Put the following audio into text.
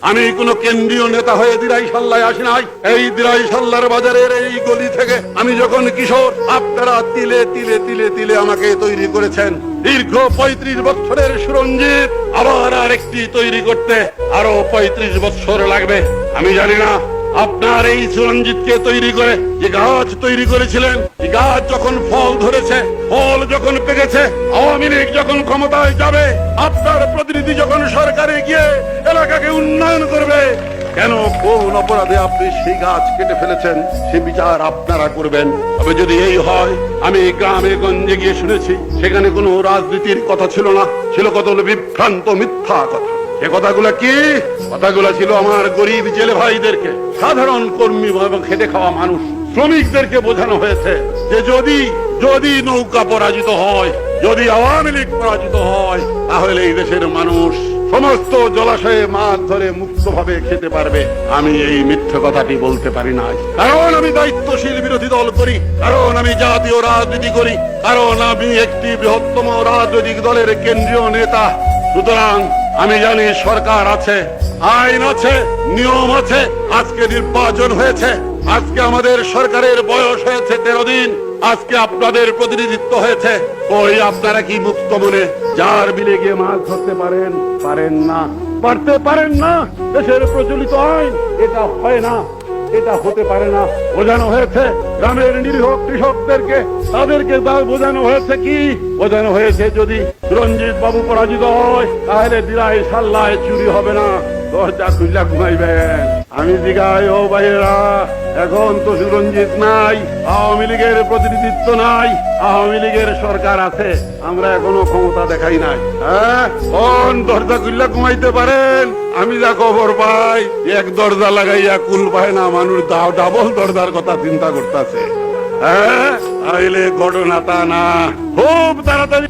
আমি কোনো কেন্দ্রীয় নেতা হয়ে দিরাইশাল্লায় আসি নাই। এই দিরাইশাল্লার বাজারের এই গলি থেকে আমি যখন কিশোর, আপনারা তিলে তিলে তিলে তিলে আমাকে তৈরি করেছেন। দীর্ঘ 35 বছরের সুরঞ্জিত আবার আরেকটি তৈরি করতে আরো 35 বছর লাগবে। আমি জানি না আপনার এই সুরঞ্জিতকে তৈরি করে যে গাছ তৈরি করেছিলেন, এই গাছ যখন ফল ধরেছে, ফল যখন পেকেছে, আওয়ামী লীগ যখন ক্ষমতায় যাবে, আপনার প্রতিনিধি যখন সরকারে গিয়ে এলাকাকে উন্নয়ন করবে, কেন কোন অপরাধে আপনি সেই গাছ কেটে ফেলেছেন সে বিচার আপনারা করবেন। তবে যদি এই হয়, আমি গ্রামে গঞ্জে গিয়ে শুনেছি সেখানে কোনো রাজনীতির কথা ছিল না, ছিল কতগুলো বিভ্রান্ত মিথ্যা কথা। এ কথাগুলো কি? কথাগুলো ছিল আমার গরিব জেলে ভাইদেরকে, সাধারণ কর্মী এবং খেটে খাওয়া মানুষ, শ্রমিকদেরকে বোঝানো হয়েছে যে যদি নৌকা পরাজিত হয়, যদি আওয়ামী লীগ পরাজিত হয়, তাহলে এই দেশের মানুষ সমস্ত জলাশয়ে মাছ ধরে মুক্তভাবে খেতে পারবে। আমি এই মিথ্যে কথাটি বলতে পারি না, কারণ আমি দায়িত্বশীল বিরোধী দল করি, কারণ আমি জাতীয় রাজনীতি করি, কারণ আমি একটি বৃহত্তম রাজনৈতিক দলের কেন্দ্রীয় নেতা। সুতরাং আমি জানি সরকার আছে, আইন আছে, নিয়ম আছে। আজকে নির্বাচন হয়েছে, আজকে আমাদের সরকারের বয়স হয়েছে 13 দিন, আজকে আপনাদের প্রতিনিধিত্ব হয়েছে। ওই আপনারা কি মুক্ত মনে যার বিলে গিয়ে মাছ ধরতে পারেন? পারেন না, পারতে পারেন না। দেশের প্রচলিত আইন এটা হয় না, এটা হতে পারে না। বোঝানো হয়েছে গ্রামের নিরীহ কৃষকদেরকে, তাদেরকে বোঝানো হয়েছে কি? বোঝানো হয়েছে যদি রঞ্জিত বাবু পরাজিত হয়, তাহলে দিরাইশাল্লায় চুরি হবে না, দরজা খুলে ঘুমাইবেন। আমি জিগাই, ও ভাইয়েরা, এখন তো সুরঞ্জিত নাই, আওয়ামী লীগের প্রতিনিধিত্ব নাই, আওয়ামী লীগের সরকার আছে, আমরা এখনো ক্ষমতা দেখাই নাই। হ্যাঁ, কোন দরজা খুলে ঘুমাইতে পারেন? আমি যা খবর পাই, এক দরজা লাগাইয়া কুল পায় না মানুষ, ডাবল দরজার কথা চিন্তা করতেছে। হ্যাঁ, তাইলে ঘটনা তা না, খুব তাড়াতাড়ি